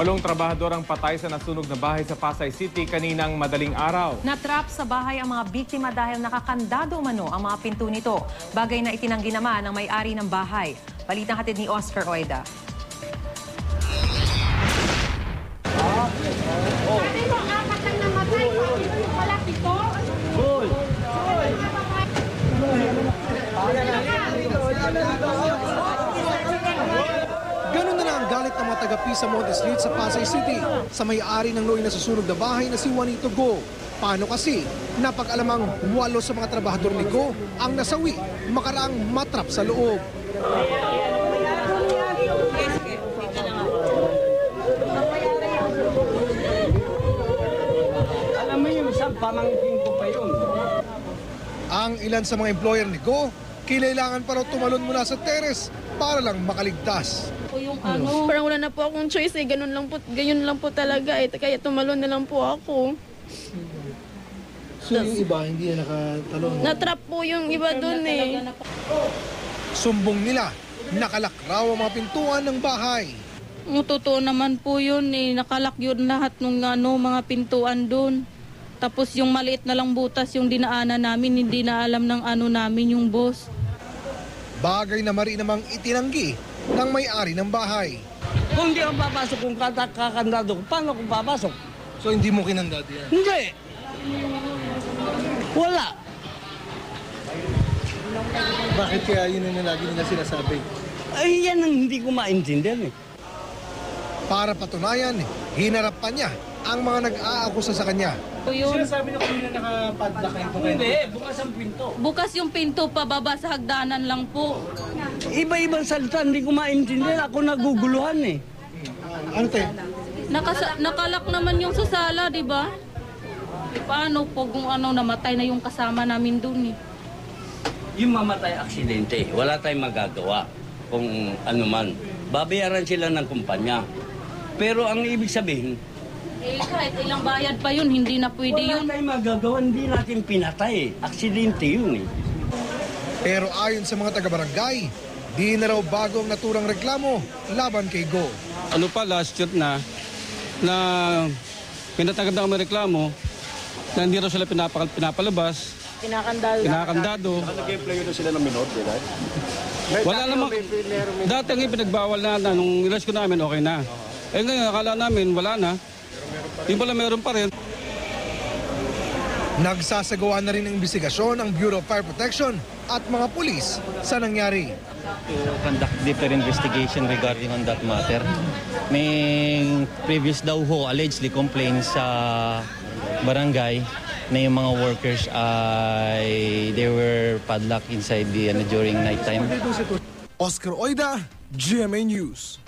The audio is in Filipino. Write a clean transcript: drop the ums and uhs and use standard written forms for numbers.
8 trabahador ang patay sa nasunog na bahay sa Pasay City kaninang madaling araw. Natrap sa bahay ang mga biktima dahil nakakandado umano ang mga pinto nito. Bagay na itinanggi naman ng may-ari ng bahay. Balitang hatid ni Oscar Oida. Ganun na ang galit ng mga taga-Pisa Monte Street sa Pasay City sa may-ari ng nooy nasusunog na bahay na si Juanito Go. Paano kasi napag-alamang 8 sa mga trabahador ni Go ang nasawi makaraang matrap sa loob. Alam mo yung isang pamangkin ko pa yun. Ang ilan sa mga employer ni Go, kailangan pa raw tumalon mula sa teres para lang makaligtas. Parang wala na po akong choice eh. Ganun lang po talaga eh. Kaya tumalon na lang po ako. So yung iba hindi na nakatalon? Natrap po yung iba dun eh. Sumbong nila, nakalak raw ang mga pintuan ng bahay. Yung totoo naman po yun eh. Nakalak yun lahat ng mga pintuan dun. Tapos yung maliit na lang butas yung dinaanan namin, hindi na alam ng namin yung boss. Bagay na mari namang itinanggi ng may-ari ng bahay. Kung hindi ako papasok kung kakandado ko, paano kung papasok? So hindi mo kinandado yan? Hindi. Wala. Bakit kaya yun ang lagi nila sinasabi? Ay, yan ang hindi ko maintindihan eh. Para patunayan, hinarap pa niya ang mga nag-aakusa sa kanya. Sinasabi na kung hindi na nakapadlock kayo. Hindi, bukas ang pinto. Bukas yung pinto, pababa sa hagdanan lang po. Iba-ibang salita, hindi ko maintindihan. Ako naguguluhan eh. Ano tayo? Nakalak naman yung susala, di ba? Paano po kung namatay na yung kasama namin dun eh. Yung mamatay aksidente, wala tayong magagawa kung ano man. Babayaran sila ng kumpanya. Pero ang ibig sabihin, Kahit ilang bayad pa yun, hindi na pwede yun. wala tayong magagawa, hindi natin pinatay. Aksidente yun eh. Pero ayon sa mga taga-barangay, di na raw bago ang naturang reklamo laban kay Go. Ano pa, last year na pinatagad na kami reklamo na hindi raw sila pinapalabas. Kinakandado. Nag-play na sila ng minor, di ba? Wala namang, dati ang ipinagbawal na nung rescue namin, okay na. Eh ngayon, akala namin, wala na. Yung pala meron pa rin. Nagsasagawa na rin ng investigasyon ang Bureau of Fire Protection at mga pulis sa nangyari. To conduct deeper investigation regarding on that matter. May previous daw ho allegedly complaints sa barangay na yung mga workers ay they were padlocked inside during night time. Oscar Oida, GMA News.